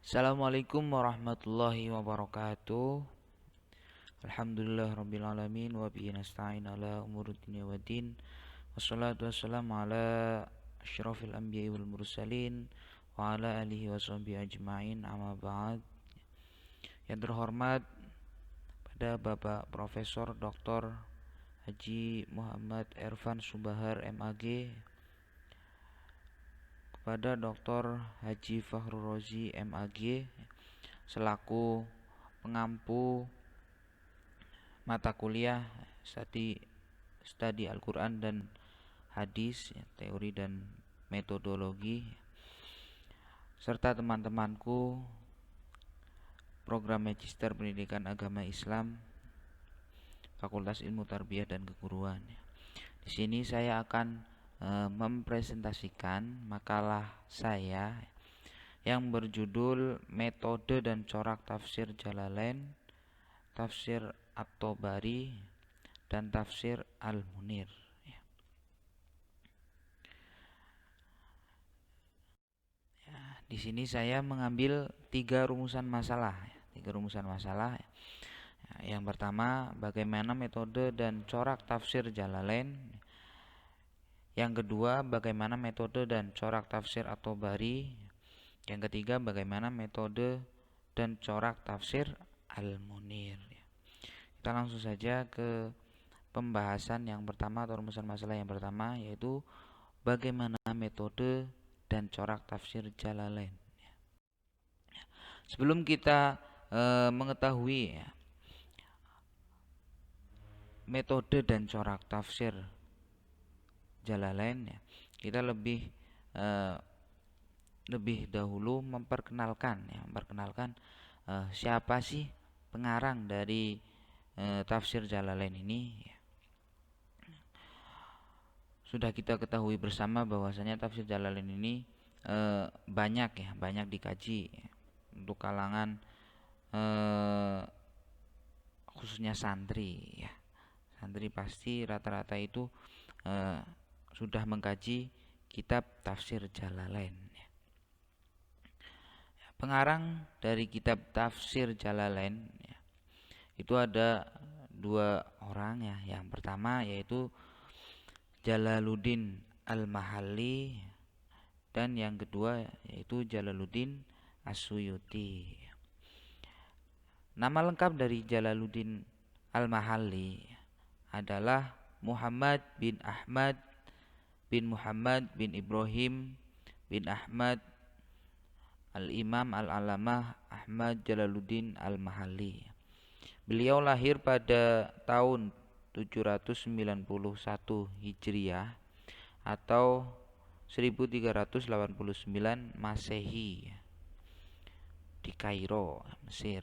Assalamualaikum warahmatullahi wabarakatuh. Alhamdulillahirrabbilalamin. Wa bihi nasta'in ala umuri dunya waddin. Wassalatu wassalamu ala asyrafil anbiya'i wal mursalin wa ala alihi wa sahbihi ajma'in, amma ba'd. Yang terhormat pada Bapak Profesor Dr. Haji Muhammad Ervan Subahar MAG, kepada Dr. Haji Fahrul Rozi MAG selaku pengampu mata kuliah studi Al-Quran dan hadis, teori dan metodologi, serta teman-temanku program Magister Pendidikan Agama Islam Fakultas Ilmu Tarbiyah dan Keguruan. Di sini saya akan mempresentasikan makalah saya yang berjudul Metode dan Corak Tafsir Jalalain, Tafsir At-Tabari, dan Tafsir Al-Munir. Di sini saya mengambil tiga rumusan masalah. Yang pertama, bagaimana metode dan corak tafsir Jalalain. Yang kedua, bagaimana metode dan corak tafsir At-Tabari. Yang ketiga, bagaimana metode dan corak tafsir Al-Munir. Kita langsung saja ke pembahasan yang pertama atau rumusan masalah yang pertama, yaitu bagaimana metode dan corak tafsir Jalalain. Sebelum kita mengetahui metode dan corak tafsir Jalalain, kita lebih dahulu memperkenalkan siapa sih pengarang dari tafsir Jalalain ini. Sudah kita ketahui bersama bahwasanya tafsir Jalalain ini banyak dikaji untuk kalangan khususnya santri ya. Santri pasti rata-rata itu sudah mengkaji kitab tafsir Jalalain. Pengarang dari kitab tafsir Jalalain itu ada dua orang ya. Yang pertama yaitu Jalaluddin Al-Mahalli, dan yang kedua yaitu Jalaluddin As-Suyuti. Nama lengkap dari Jalaluddin Al-Mahalli adalah Muhammad bin Ahmad bin Muhammad bin Ibrahim bin Ahmad Al-Imam Al-Alamah Ahmad Jalaluddin Al-Mahalli. Beliau lahir pada tahun 791 Hijriah atau 1389 Masehi di Kairo, Mesir.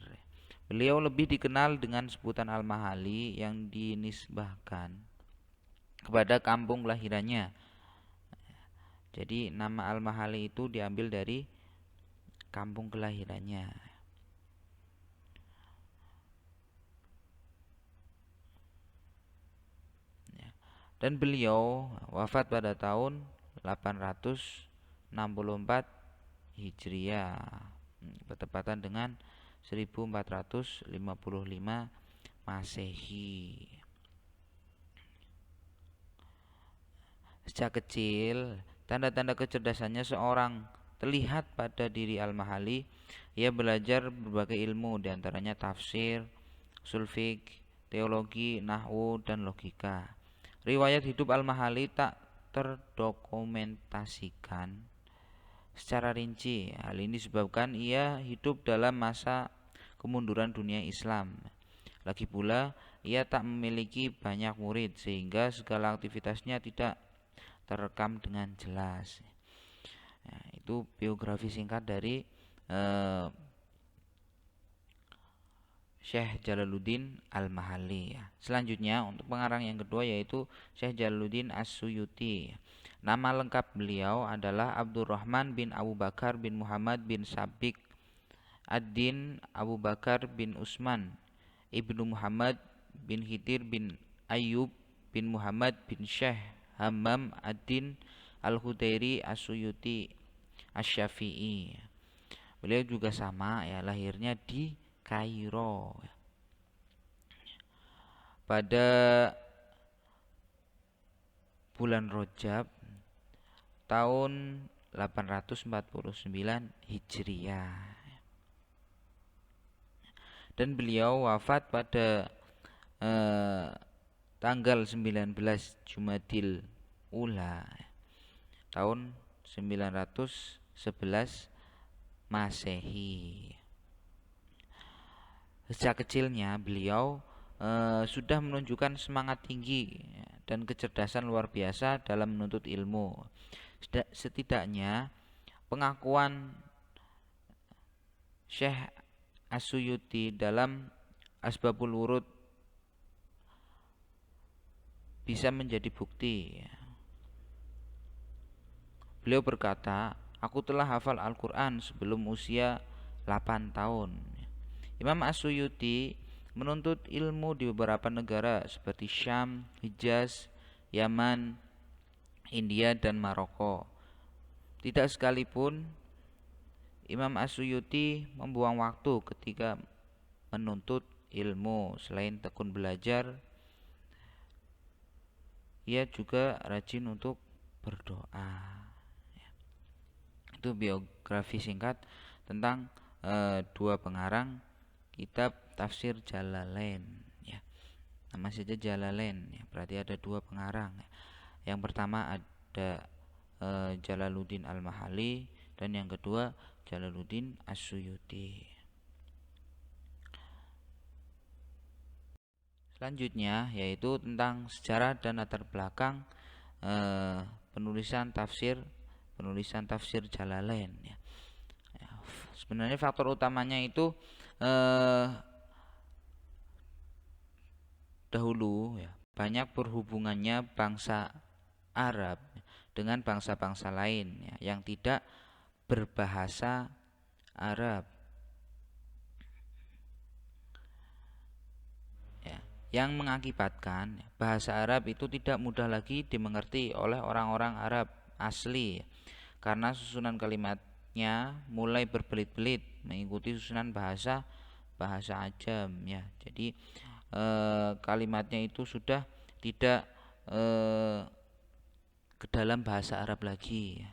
Beliau lebih dikenal dengan sebutan Al-Mahalli yang dinisbahkan kepada kampung kelahirannya. Jadi nama Al-Mahalli itu diambil dari kampung kelahirannya. Dan beliau wafat pada tahun 864 Hijriah, bertepatan dengan 1455 Masehi. Sejak kecil, tanda-tanda kecerdasannya seorang terlihat pada diri Al-Mahalli. Ia belajar berbagai ilmu, diantaranya tafsir, ushul fiqh, teologi, nahwu, dan logika. Riwayat hidup Al-Mahalli tak terdokumentasikan secara rinci. Hal ini disebabkan ia hidup dalam masa kemunduran dunia Islam. Lagi pula, ia tak memiliki banyak murid sehingga segala aktivitasnya tidak terekam dengan jelas. Nah, itu biografi singkat dari Syekh Jalaluddin Al-Mahalli. Selanjutnya untuk pengarang yang kedua yaitu Syekh Jalaluddin As-Suyuti. Nama lengkap beliau adalah Abdurrahman bin Abu Bakar bin Muhammad bin Sabik Ad-Din Abu Bakar bin Utsman Ibnu Muhammad bin Khidir bin Ayyub bin Muhammad bin Syekh Hammam Ad-Din Al-Hudairi As-Suyuti Asy-Syafi'i. Beliau juga sama ya, lahirnya di Kairo pada bulan Rajab tahun 849 Hijriah. Dan beliau wafat pada tanggal 19 Jumadil Ula tahun 911 Masehi. Sejak kecilnya beliau sudah menunjukkan semangat tinggi dan kecerdasan luar biasa dalam menuntut ilmu. Setidaknya pengakuan Syekh As-Suyuti dalam Asbabul Wurud bisa menjadi bukti. Beliau berkata, aku telah hafal Al-Quran sebelum usia 8 tahun. Imam As-Suyuti menuntut ilmu di beberapa negara seperti Syam, Hijaz, Yaman, India, dan Maroko. Tidak sekalipun Imam As-Suyuti membuang waktu ketika menuntut ilmu. Selain tekun belajar, ia juga rajin untuk berdoa. Itu biografi singkat tentang dua pengarang kitab tafsir Jalalain ya. Nama saja Jalalain ya, berarti ada dua pengarang ya. Yang pertama ada Jalaluddin Al-Mahalli dan yang kedua Jalaluddin As-Suyuti. Selanjutnya yaitu tentang sejarah dan latar belakang penulisan tafsir Jalalain ya. Sebenarnya faktor utamanya itu dahulu ya, banyak berhubungannya bangsa Arab dengan bangsa-bangsa lain ya, yang tidak berbahasa Arab ya, yang mengakibatkan bahasa Arab itu tidak mudah lagi dimengerti oleh orang-orang Arab asli karena susunan kalimatnya mulai berbelit-belit mengikuti susunan bahasa Ajam ya. Jadi kalimatnya itu sudah tidak ke dalam bahasa Arab lagi ya.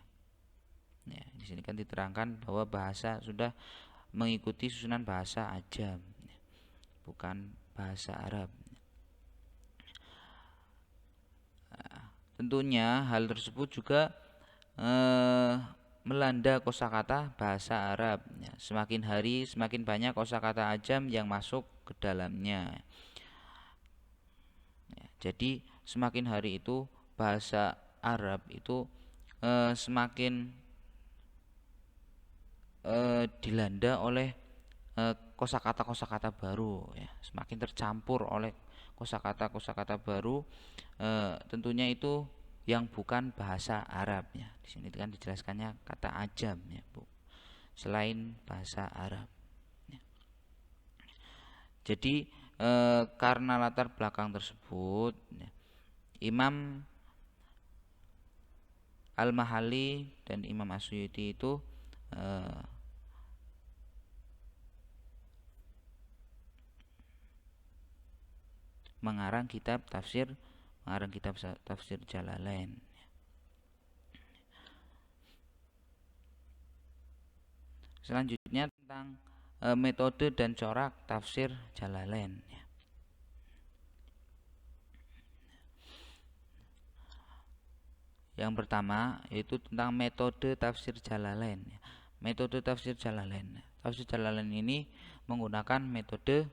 Ya, di sini kan diterangkan bahwa bahasa sudah mengikuti susunan bahasa Ajam ya, bukan bahasa Arab. Nah, tentunya hal tersebut juga melanda kosakata bahasa Arab ya. Semakin hari semakin banyak kosakata Ajam yang masuk ke dalamnya. Jadi semakin hari itu bahasa Arab itu semakin dilanda oleh kosakata baru ya, semakin tercampur oleh kosakata baru, tentunya itu yang bukan bahasa Arab ya. Di sini kan dijelaskannya kata Ajam ya, Bu, selain bahasa Arab ya. Jadi karena latar belakang tersebut ya, Imam Al-Mahalli dan Imam As-Suyuti itu mengarang kitab tafsir Jalalain. Selanjutnya tentang metode dan corak tafsir Jalalain. Yang pertama yaitu tentang metode tafsir Jalalain. Metode tafsir Jalalain. Tafsir Jalalain ini menggunakan metode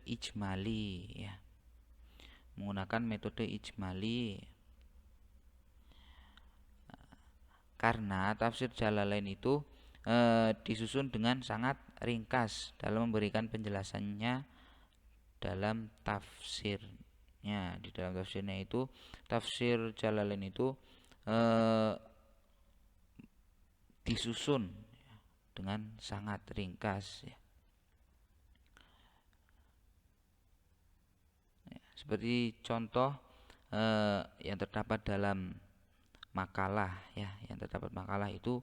ijmali ya. Menggunakan metode ijmali. Karena tafsir Jalalain itu disusun dengan sangat ringkas dalam memberikan penjelasannya dalam tafsirnya. Di dalam tafsirnya itu tafsir Jalalain itu disusun dengan sangat ringkas ya. Seperti contoh yang terdapat dalam makalah ya, yang terdapat makalah itu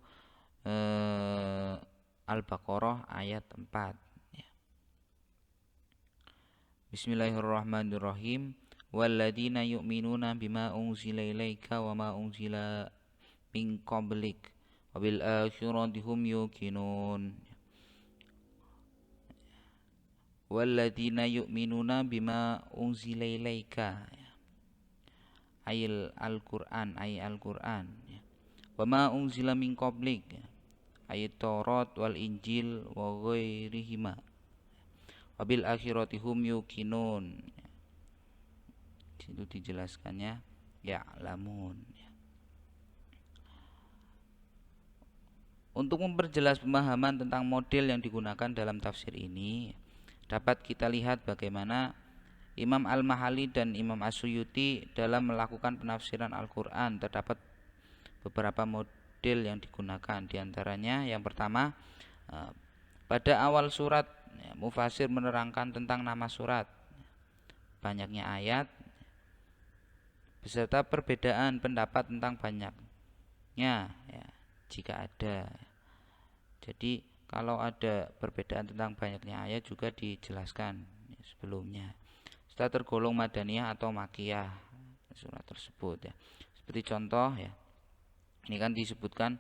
Al-Baqarah ayat 4. Bismillahirrahmanirrahim. Walladzina yu'minuna bima unzila ilaika wa ma unzila min qablik wa bil akhirati hum yuqinun. Walladzina yu'minuna bima unzila ilaika ayil Al-Qur'an ay Al-Qur'an wa ma unzila min qablik ayat Taurat wal Injil wa ghairihima wabil akhirati hum yuqinun. Itu dijelaskannya ya'lamun. Untuk memperjelas pemahaman tentang model yang digunakan dalam tafsir ini, dapat kita lihat bagaimana Imam Al-Mahali dan Imam As-Suyuti dalam melakukan penafsiran Al-Quran. Terdapat beberapa model yang digunakan. Di antaranya yang pertama, pada awal surat mufasir menerangkan tentang nama surat, banyaknya ayat, beserta perbedaan pendapat tentang banyaknya jika ada. Jadi kalau ada perbedaan tentang banyaknya ayat juga dijelaskan sebelumnya. Setelah tergolong madaniyah atau makiyah surat tersebut ya. Seperti contoh ya, ini kan disebutkan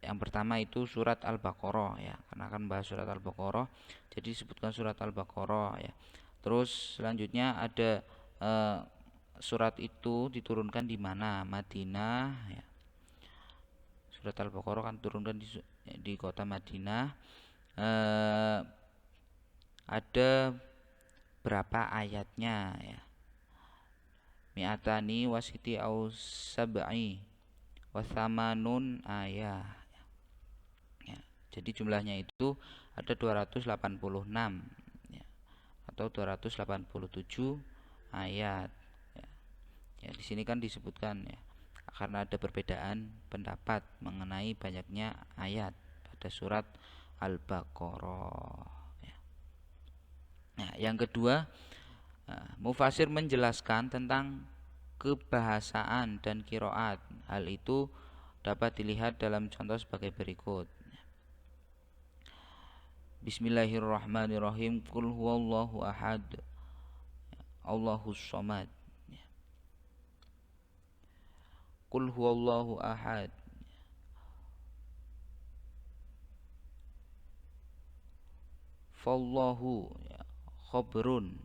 yang pertama itu surat Al-Baqarah ya, karena akan bahas surat Al-Baqarah, jadi disebutkan surat Al-Baqarah ya. Terus selanjutnya ada surat itu diturunkan di mana? Madinah ya. Surat Al-Baqarah kan diturunkan di kota Madinah. Ada berapa ayatnya ya? Mi'atani wasiti au sab'i wasamanun ayah. Jadi jumlahnya itu ada 286 ya, atau 287 ayat ya. Ya, di sini kan disebutkan ya, karena ada perbedaan pendapat mengenai banyaknya ayat pada surat Al-Baqarah ya. Nah, yang kedua, mufasir menjelaskan tentang kebahasaan dan qiraat. Hal itu dapat dilihat dalam contoh sebagai berikut. Bismillahirrahmanirrahim. Qul huwallahu ahad, Allahus samad. Qul huwallahu ahad, fallahu khabrun,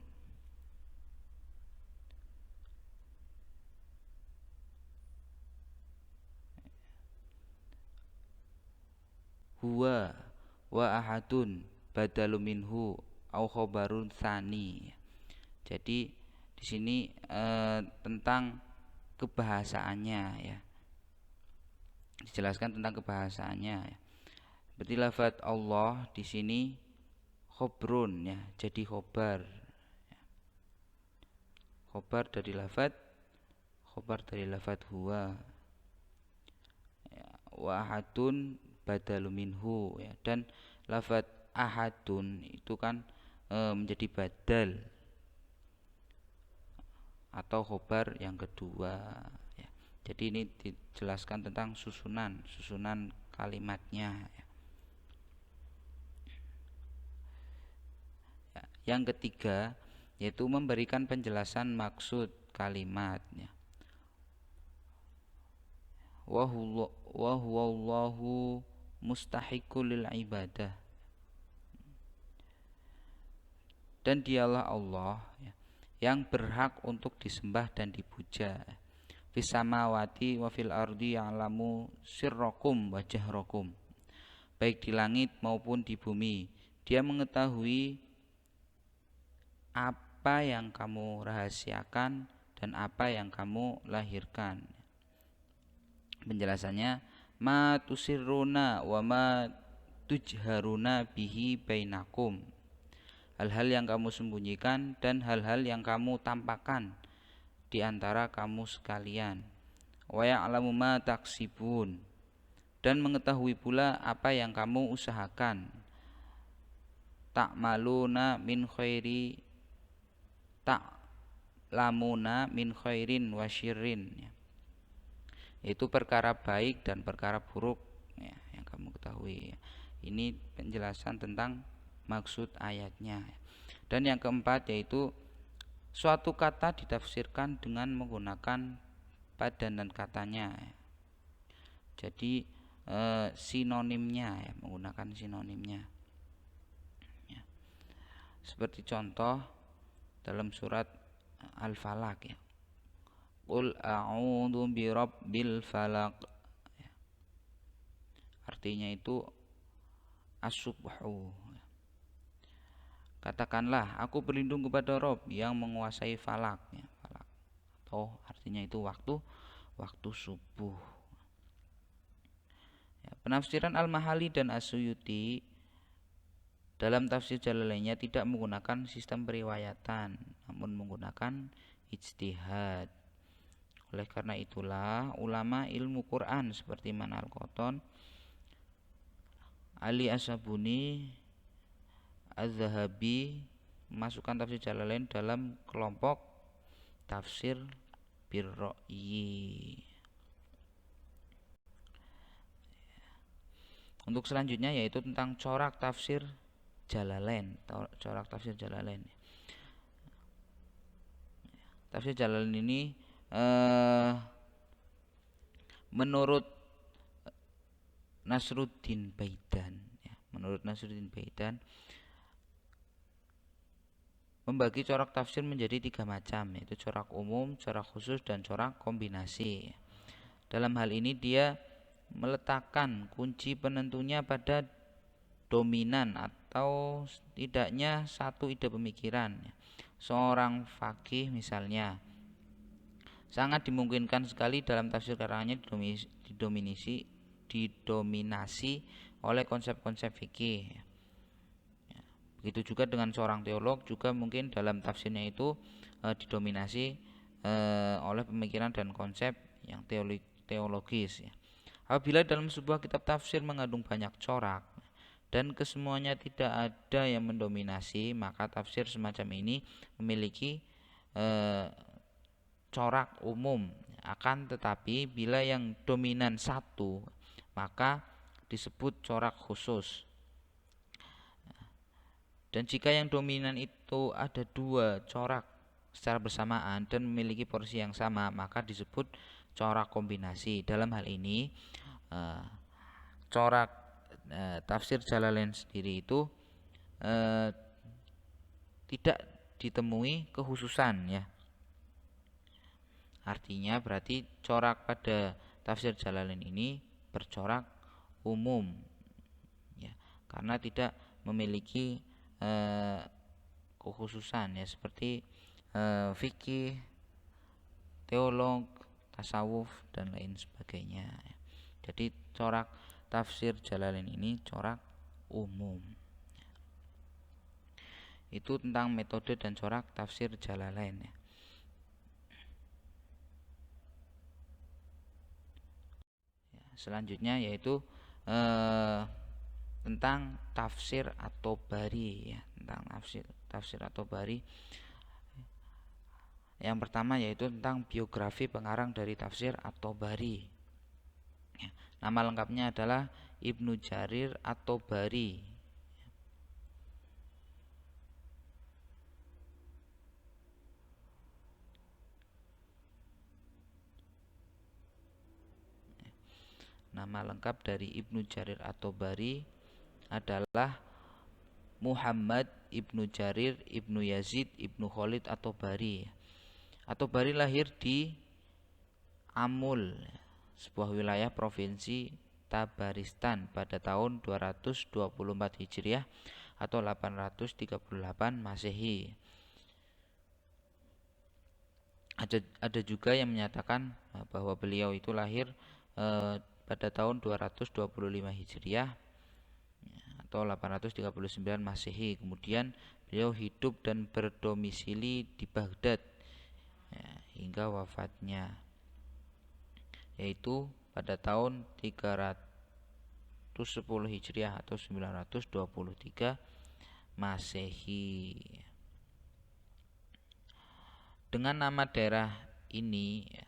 huwa wa ahadun badalu minhu au khabarun tsani. Jadi di sini tentang kebahasaannya ya. Dijelaskan tentang kebahasaannya ya. Berarti lafaz Allah di sini khobrun ya, jadi khobar. Khobar dari lafaz huwa. Ya, wa ahadun badalu minhu ya, dan lafaz ahadun itu kan menjadi badal atau khobar yang kedua ya. Jadi ini dijelaskan tentang susunan kalimatnya ya. Ya, yang ketiga yaitu memberikan penjelasan maksud kalimatnya. Wa huwallahu mustahiqul lil ibadah, dan dialah Allah ya, yang berhak untuk disembah dan dipuja. Fis samawati wa fil ardi ya'lamu sirrakum wa jahrakum, baik di langit maupun di bumi, Dia mengetahui apa yang kamu rahasiakan dan apa yang kamu lahirkan. Penjelasannya, ma tusirruna wa ma tujharuna bihi bainakum, hal-hal yang kamu sembunyikan dan hal-hal yang kamu tampakkan di antara kamu sekalian. Wa ya'lamu ma taksibun, dan mengetahui pula apa yang kamu usahakan. Ta'maluna min khairi, ta'lamuna min khairin wa syirrin, itu perkara baik dan perkara buruk ya, yang kamu ketahui. Nawawi. Ini penjelasan tentang maksud ayatnya. Dan yang keempat yaitu suatu kata ditafsirkan dengan menggunakan padanan katanya. Jadi sinonimnya ya, menggunakan sinonimnya. Ya. Seperti contoh dalam surat Al-Falaq ya. Qul a'udzu birabbil falaq. Ya. Artinya itu as-subhu. Katakanlah aku berlindung kepada Rob yang menguasai falak ya, falak. Atau artinya itu waktu subuh. Ya, penafsiran Al-Mahali dan As-Suyuti dalam tafsir Jalalainnya tidak menggunakan sistem periwayatan, namun menggunakan ijtihad. Oleh karena itulah ulama ilmu Quran seperti Manal Qoton, Ali As-Sabuni, Az-Zahabi memasukkan tafsir Jalalain dalam kelompok tafsir birro'yi. Untuk selanjutnya yaitu tentang corak tafsir Jalalain. Corak tafsir Jalalain. Tafsir Jalalain ini menurut Nasruddin Baidan ya, menurut Nasruddin Baidan membagi corak tafsir menjadi 3 macam, yaitu corak umum, corak khusus, dan corak kombinasi. Dalam hal ini dia meletakkan kunci penentunya pada dominan atau setidaknya satu ide pemikiran. Seorang faqih misalnya sangat dimungkinkan sekali dalam tafsir karangannya didominasi oleh konsep-konsep fikih. Begitu juga dengan seorang teolog juga mungkin dalam tafsirnya itu didominasi oleh pemikiran dan konsep yang teologis ya. Apabila dalam sebuah kitab tafsir mengandung banyak corak dan kesemuanya tidak ada yang mendominasi, maka tafsir semacam ini memiliki corak umum. Akan tetapi bila yang dominan satu, maka disebut corak khusus. Dan jika yang dominan itu ada 2 corak secara bersamaan dan memiliki porsi yang sama, maka disebut corak kombinasi. Dalam hal ini corak tafsir Jalalain sendiri itu tidak ditemui kekhususan ya. Artinya berarti corak pada tafsir Jalalain ini bercorak umum ya, karena tidak memiliki kekhususan ya, seperti fikih, teolog, tasawuf dan lain sebagainya. Jadi corak tafsir Jalalain ini corak umum. Itu tentang metode dan corak tafsir Jalalain ya. Selanjutnya yaitu tentang tafsir At-Tabari ya, tentang tafsir At-Tabari. Yang pertama yaitu tentang biografi pengarang dari tafsir At-Tabari. Ya, nama lengkapnya adalah Ibnu Jarir At-Tabari. Nama lengkap dari Ibnu Jarir At-Tabari adalah Muhammad Ibnu Jarir Ibnu Yazid Ibnu Khalid At-Tabari. At-Tabari lahir di Amul, sebuah wilayah provinsi Tabaristan pada tahun 224 Hijriah atau 838 Masehi. Ada juga yang menyatakan bahwa beliau itu lahir pada tahun 225 Hijriah atau 839 Masehi. Kemudian beliau hidup dan berdomisili di Baghdad ya, hingga wafatnya, yaitu pada tahun 310 Hijriah atau 923 Masehi. Dengan nama daerah ini ya,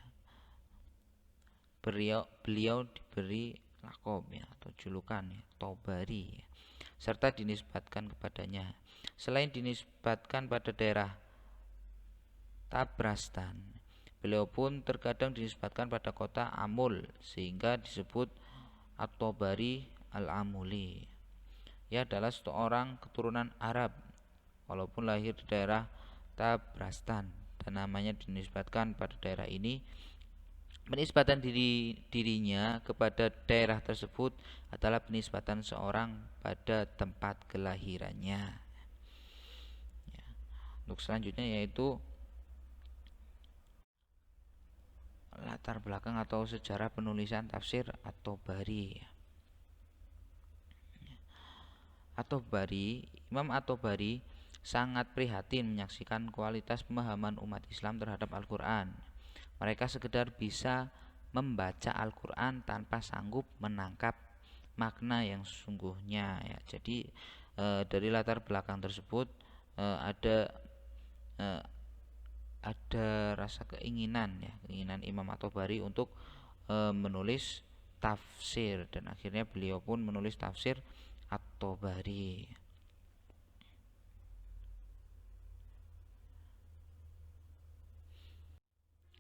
beliau diberi lakob ya, atau julukan ya, Tobari ya, serta dinisbatkan kepadanya. Selain dinisbatkan pada daerah Tabrastan, beliau pun terkadang dinisbatkan pada kota Amul sehingga disebut At-Tobari Al-Amuli. Ia adalah seorang keturunan Arab walaupun lahir di daerah Tabrastan dan namanya dinisbatkan pada daerah ini. Penisbatan dirinya kepada daerah tersebut adalah penisbatan seorang pada tempat kelahirannya. Ya. Untuk selanjutnya yaitu latar belakang atau sejarah penulisan tafsir At-Tobari. Imam At-Tobari sangat prihatin menyaksikan kualitas pemahaman umat Islam terhadap Al-Quran. Mereka sekedar bisa membaca Al-Quran tanpa sanggup menangkap makna yang sesungguhnya ya. Jadi dari latar belakang tersebut ada rasa keinginan ya, keinginan Imam At-Tobari untuk menulis tafsir, dan akhirnya beliau pun menulis tafsir At-Tobari.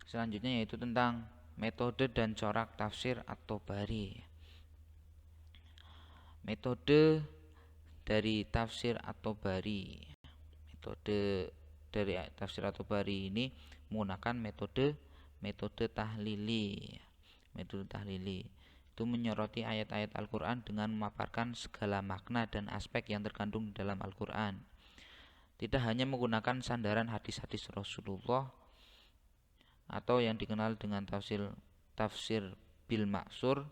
Selanjutnya yaitu tentang metode dan corak tafsir At-Tobari. Metode dari tafsir At-Tobari. Metode dari tafsir At-Tobari ini menggunakan metode tahlili. Metode tahlili itu menyoroti ayat-ayat Al-Quran dengan memaparkan segala makna dan aspek yang terkandung di dalam Al-Quran. Tidak hanya menggunakan sandaran hadis-hadis Rasulullah atau yang dikenal dengan tafsir bil maksur,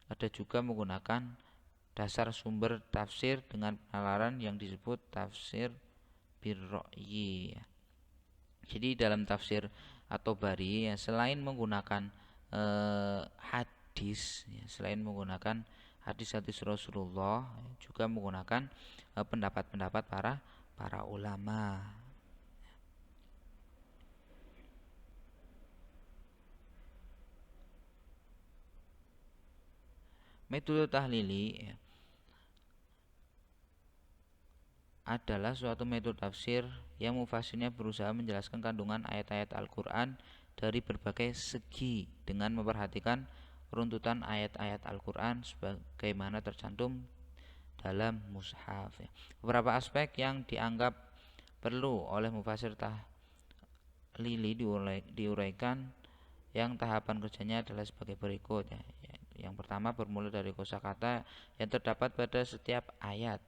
ada juga menggunakan dasar sumber tafsir dengan penalaran yang disebut tafsir bir ra'yi. Jadi dalam tafsir At-Tobari ya, selain menggunakan selain menggunakan hadis-hadis Rasulullah, juga menggunakan pendapat-pendapat para ulama. Metode tahlili ya, adalah suatu metode tafsir yang mufassirnya berusaha menjelaskan kandungan ayat-ayat Al-Quran dari berbagai segi dengan memperhatikan runtutan ayat-ayat Al-Quran sebagaimana tercantum dalam mushaf ya. Beberapa aspek yang dianggap perlu oleh mufassir tahlili diuraikan, yang tahapan kerjanya adalah sebagai berikut ya. Yang pertama, bermula dari kosakata yang terdapat pada setiap ayat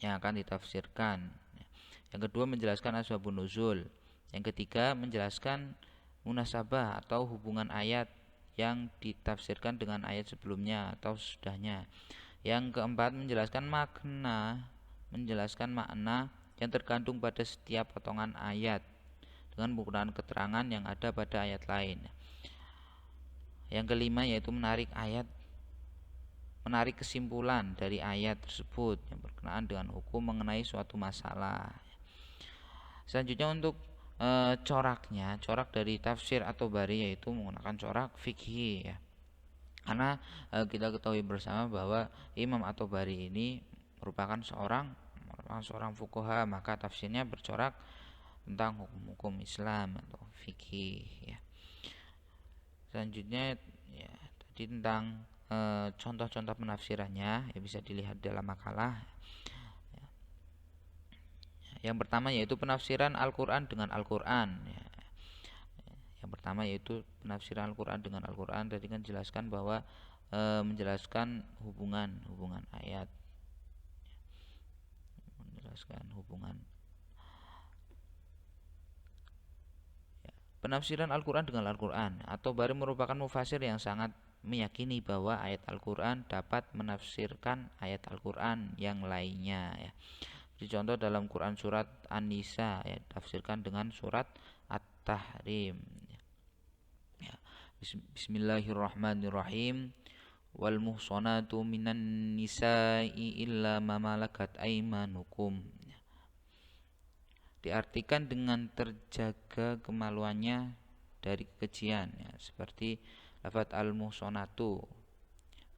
yang akan ditafsirkan. Yang kedua, menjelaskan asbabun nuzul. Yang ketiga, menjelaskan munasabah atau hubungan ayat yang ditafsirkan dengan ayat sebelumnya atau sesudahnya. Yang keempat, menjelaskan makna yang terkandung pada setiap potongan ayat dengan menggunakan keterangan yang ada pada ayat lain. Yang kelima yaitu menarik kesimpulan dari ayat tersebut yang berkenaan dengan hukum mengenai suatu masalah. Selanjutnya untuk corak dari tafsir At-Tobari yaitu menggunakan corak fikih ya. Karena kita ketahui bersama bahwa Imam At-Tobari ini merupakan seorang fuqaha, maka tafsirnya bercorak tentang hukum-hukum Islam atau fikih ya. Selanjutnya ya, tadi tentang contoh-contoh penafsirannya ya, bisa dilihat dalam makalah ya. Yang pertama yaitu penafsiran Al-Quran dengan Al-Quran ya. Yang pertama yaitu penafsiran Al-Quran dengan Al-Quran. Tadi kan jelaskan bahwa menjelaskan hubungan ayat, menjelaskan hubungan. Penafsiran Al-Quran dengan Al-Quran. At-Tobari merupakan mufassir yang sangat meyakini bahwa ayat Al-Quran dapat menafsirkan ayat Al-Quran yang lainnya ya. Jadi contoh dalam Quran surat An-Nisa ya, tafsirkan dengan surat At-Tahrim ya. Bismillahirrahmanirrahim. Wal muhsanatu minan nisa'i illa ma malakat aymanukum. Diartikan dengan terjaga kemaluannya dari kekejian ya, seperti lafaz al-muhsanatu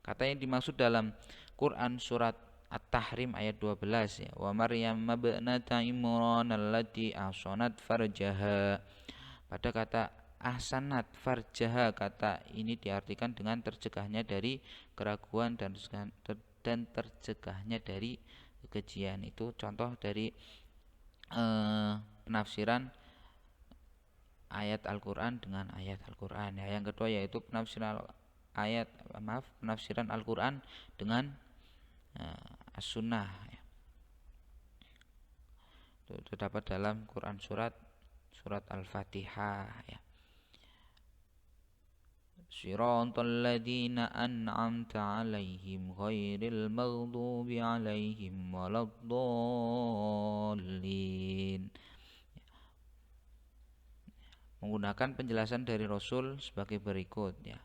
Kata yang dimaksud dalam Quran surat At-Tahrim ayat 12 ya. Wa Maryam mabnata Imran allati ahsanat farjaha. Pada kata ahsanat farjaha, kata ini diartikan dengan tercegahnya dari keraguan dan tercegahnya dari kekejian. Itu contoh dari penafsiran ayat Al-Qur'an dengan ayat Al-Qur'an ya. Yang kedua yaitu penafsiran Al-Qur'an dengan As-Sunnah ya. Itu terdapat dalam Quran surat Al-Fatihah ya. Shiratal ladzina an'amta 'alaihim ghairil maghdubi 'alaihim waladdallin. Menggunakan penjelasan dari Rasul sebagai berikut ya.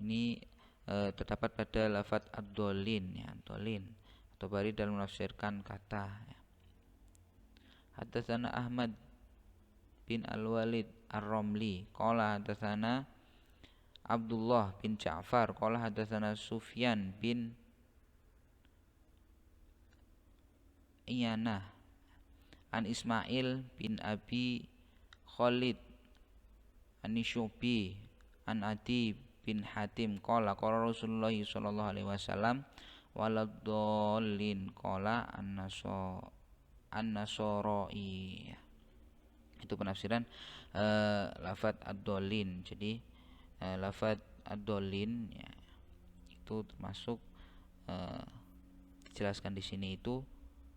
Ini terdapat pada lafaz ad-dallin ya, ad-dallin atau bari dalam menafsirkan kata ya. Hadatsana Ahmad bin Al-Walid Ar-Ramli qala hadatsana Abdullah bin Ja'far qala hadatsana Sufyan bin Iyanah an Ismail bin Abi Khalid an Syu'bi an Adi bin Hatim qala Rasulullah sallallahu alaihi wasallam waladdallin qala an-nasara'i. Itu penafsiran lafaz ad-dallin. Jadi lafaz ad-dallin ya, itu termasuk dijelaskan di sini itu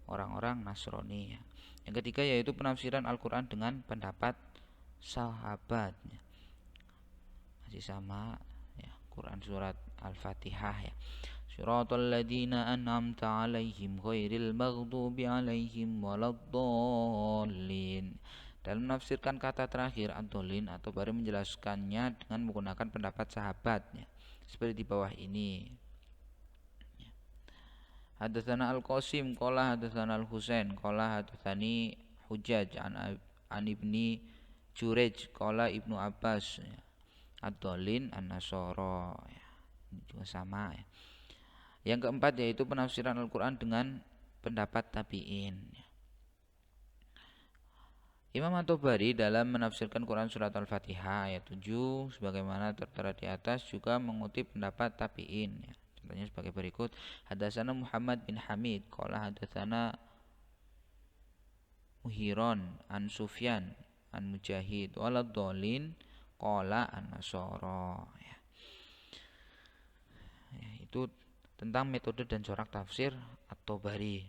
orang-orang Nasrani ya. Yang ketiga yaitu penafsiran Al-Qur'an dengan pendapat sahabat ya. Masih sama ya, Quran surat Al-Fatihah ya. Shiratal ladzina an'amta 'alaihim ghairil maghdubi 'alaihim waladdallin. Dalam menafsirkan kata terakhir ad-dallin atau baru menjelaskannya dengan menggunakan pendapat sahabatnya seperti di bawah ini. Hadatsana Al-Qasim qala hadatsana Al-Husain qala hadatsani Hujjaj an Ibni Jurayj qala Ibnu Abbas ya. Ad-dallin an-nasara ya. Ini juga sama ya. Yang keempat yaitu penafsiran Al-Qur'an dengan pendapat tabi'in ya. Imam At-Tabari dalam menafsirkan Quran surat Al-Fatihah ayat 7 sebagaimana tertera di atas juga mengutip pendapat tabi'in ya. Contohnya sebagai berikut. Hadatsana Muhammad bin Hamid qala hadatsana Muhiron an Sufyan an Mujahid waladdallin qala an-nasara ya. Ya, itu tentang metode dan corak tafsir At-Tabari.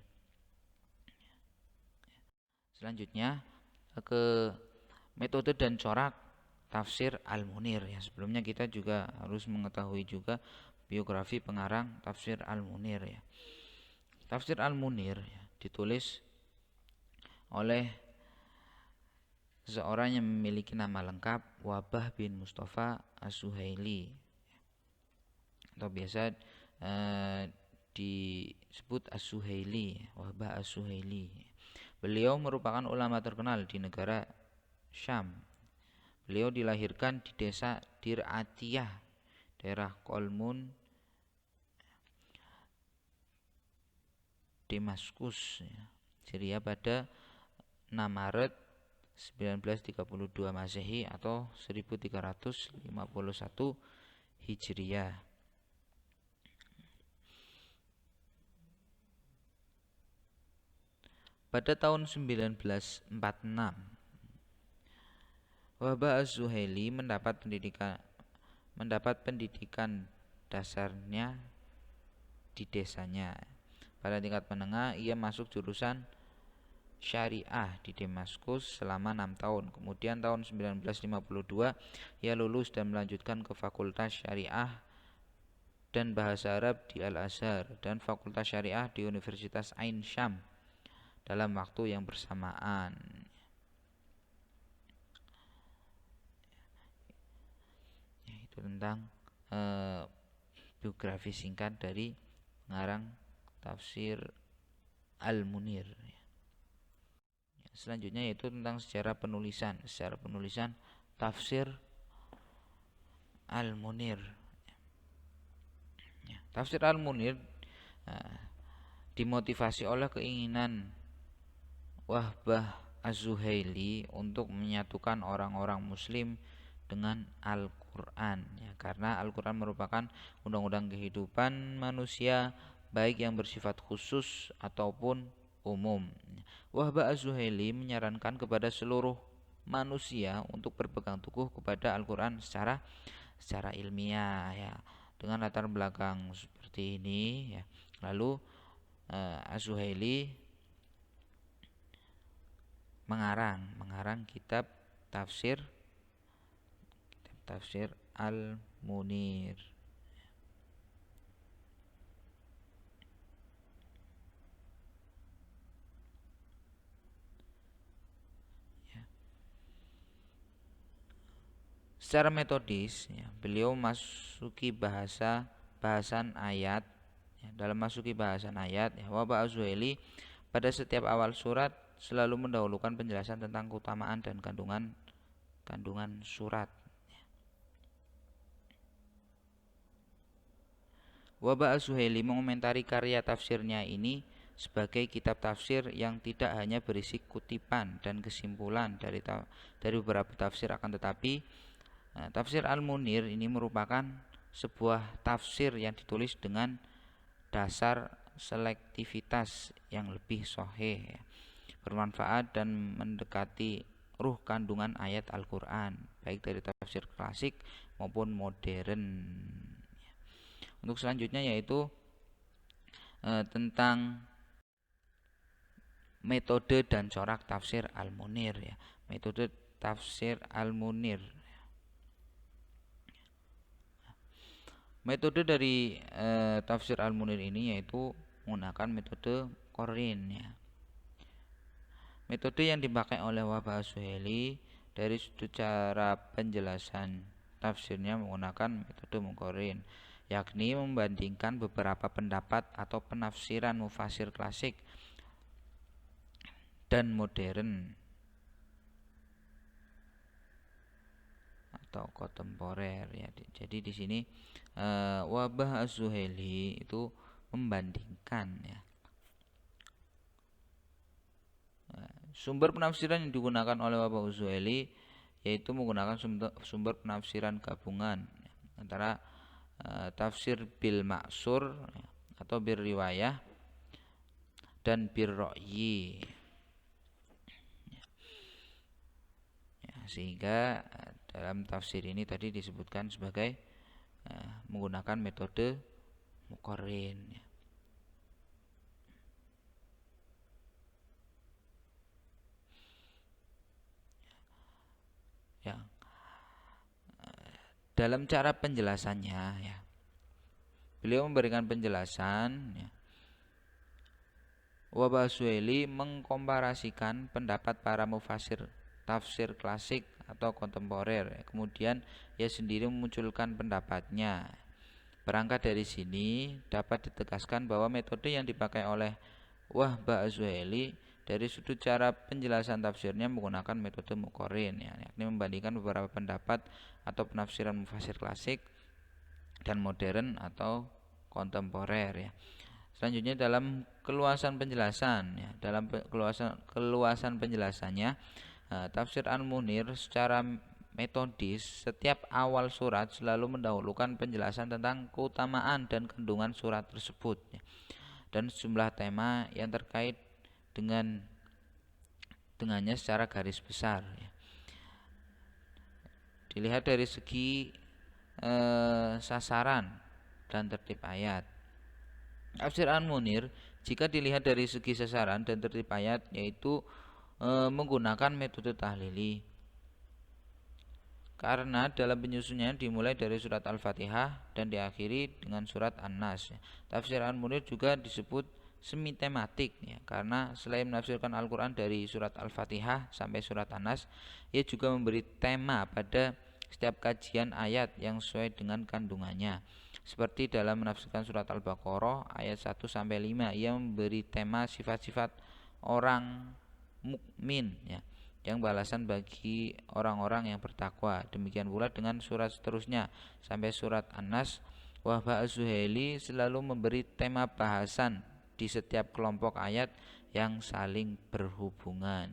Selanjutnya ke metode dan corak tafsir Al-Munir ya. Sebelumnya kita juga harus mengetahui juga biografi pengarang tafsir Al-Munir ya. Tafsir Al-Munir ya, ditulis oleh seorang yang memiliki nama lengkap Wahbah bin Mustafa As-Suhaili atau biasa disebut As-Suhaili, Wahbah As-Suhaili. Beliau merupakan ulama terkenal di negara Syam. Beliau dilahirkan di desa Dir Atiyah, daerah Kolmun, Damaskus, Syria pada 6 Maret 1932 Masehi atau 1351 Hijriah. Pada tahun 1946 Wahbah Az-Zuhaili mendapat pendidikan dasarnya di desanya. Pada tingkat menengah ia masuk jurusan syariah di Damaskus selama 6 tahun. Kemudian tahun 1952 ia lulus dan melanjutkan ke Fakultas Syariah dan Bahasa Arab di Al-Azhar dan Fakultas Syariah di Universitas Ain Syam dalam waktu yang bersamaan. Itu tentang biografi singkat dari pengarang tafsir Al-Munir. Selanjutnya yaitu tentang sejarah penulisan tafsir Al-Munir. Tafsir Al-Munir dimotivasi oleh keinginan Wahbah Az-Zuhaili untuk menyatukan orang-orang muslim dengan Al-Quran ya, karena Al-Quran merupakan undang-undang kehidupan manusia baik yang bersifat khusus ataupun umum. Wahbah Az-Zuhaili menyarankan kepada seluruh manusia untuk berpegang teguh kepada Al-Quran secara ilmiah ya, dengan latar belakang seperti ini ya. Lalu Az-Zuhaili mengarang kitab tafsir Al-Munir. Ya. Secara metodis ya, beliau masuki bahasan ayat ya, dalam masuki bahasan ayat ya, Wahbah Az-Zuhaili pada setiap awal surat selalu mendahulukan penjelasan tentang keutamaan dan kandungan surat. Wahbah Az-Zuhaili mengomentari karya tafsirnya ini sebagai kitab tafsir yang tidak hanya berisi kutipan dan kesimpulan dari beberapa tafsir, akan tetapi tafsir Al-Munir ini merupakan sebuah tafsir yang ditulis dengan dasar selektivitas yang lebih sahih ya, bermanfaat dan mendekati ruh kandungan ayat Al-Quran baik dari tafsir klasik maupun modern. Untuk selanjutnya yaitu tentang metode dan corak tafsir Al-Munir ya. Metode tafsir Al-Munir. Metode dari tafsir Al-Munir ini yaitu menggunakan metode Qorin ya. Metode yang dipakai oleh Wahbah Az-Zuhaili dari sudut cara penjelasan tafsirnya menggunakan metode Muqarrin, yakni membandingkan beberapa pendapat atau penafsiran mufasir klasik dan modern atau kontemporer ya. Jadi di sini Wahbah Az-Zuhaili itu membandingkan ya. Sumber penafsiran yang digunakan oleh Wahbah Az-Zuhaili yaitu menggunakan sumber penafsiran gabungan antara tafsir bil maksur atau bir riwayah dan bir ra'yi ya, sehingga dalam tafsir ini tadi disebutkan sebagai menggunakan metode Muqarrin ya. Ya. Dalam cara penjelasannya ya, beliau memberikan penjelasan ya. Wahbah Az-Zuhaili mengkomparasikan pendapat para mufasir tafsir klasik atau kontemporer ya. Kemudian ia sendiri memunculkan pendapatnya. Berangkat dari sini dapat ditegaskan bahwa metode yang dipakai oleh Wahbah Az-Zuhaili dari sudut cara penjelasan tafsirnya menggunakan metode Muqarrin ya, yakni membandingkan beberapa pendapat atau penafsiran mufasir klasik dan modern atau kontemporer ya. Selanjutnya dalam keluasan penjelasan ya, dalam keluasan penjelasannya tafsir Al-Munir secara metodis setiap awal surat selalu mendahulukan penjelasan tentang keutamaan dan kandungan surat tersebut ya, dan sejumlah tema yang terkait dengannya secara garis besar ya. Dilihat dari segi sasaran dan tertib ayat. Tafsir Al-Munir jika dilihat dari segi sasaran dan tertib ayat yaitu menggunakan metode tahlili, karena dalam penyusunnya dimulai dari surat Al-Fatihah dan diakhiri dengan surat An-Nas. Tafsir Al-Munir juga disebut semi tematik ya, karena selain menafsirkan Al-Quran dari surat Al-Fatihah sampai surat An-Nas, ia juga memberi tema pada setiap kajian ayat yang sesuai dengan kandungannya. Seperti dalam menafsirkan surat Al-Baqarah ayat 1 5, ia memberi tema sifat-sifat orang mukmin ya, yang balasan bagi orang-orang yang bertakwa. Demikian pula dengan surat seterusnya sampai surat An-Nas. Wahba Az-Zuhaili selalu memberi tema bahasan di setiap kelompok ayat yang saling berhubungan.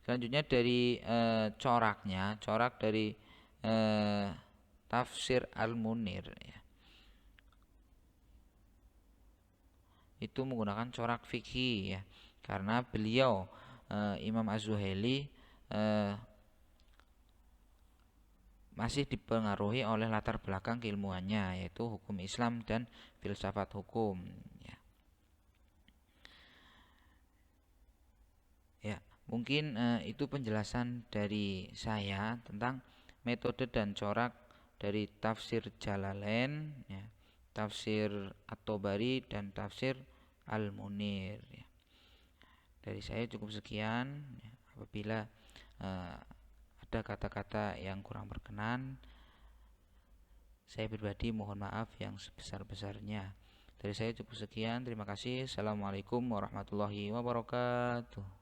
Selanjutnya dari coraknya, corak dari Tafsir Al-Munir ya. Itu menggunakan corak fikih ya. Karena beliau Imam Az-Zuhaili masih dipengaruhi oleh latar belakang keilmuannya, yaitu hukum Islam dan filsafat hukum ya. Ya, mungkin itu penjelasan dari saya tentang metode dan corak dari tafsir Jalalain ya, tafsir At-Tabari dan tafsir Al-Munir ya. Dari saya cukup sekian ya. Apabila ada kata-kata yang kurang berkenan, saya pribadi mohon maaf yang sebesar-besarnya. Dari saya cukup sekian. Terima kasih. Assalamualaikum warahmatullahi wabarakatuh.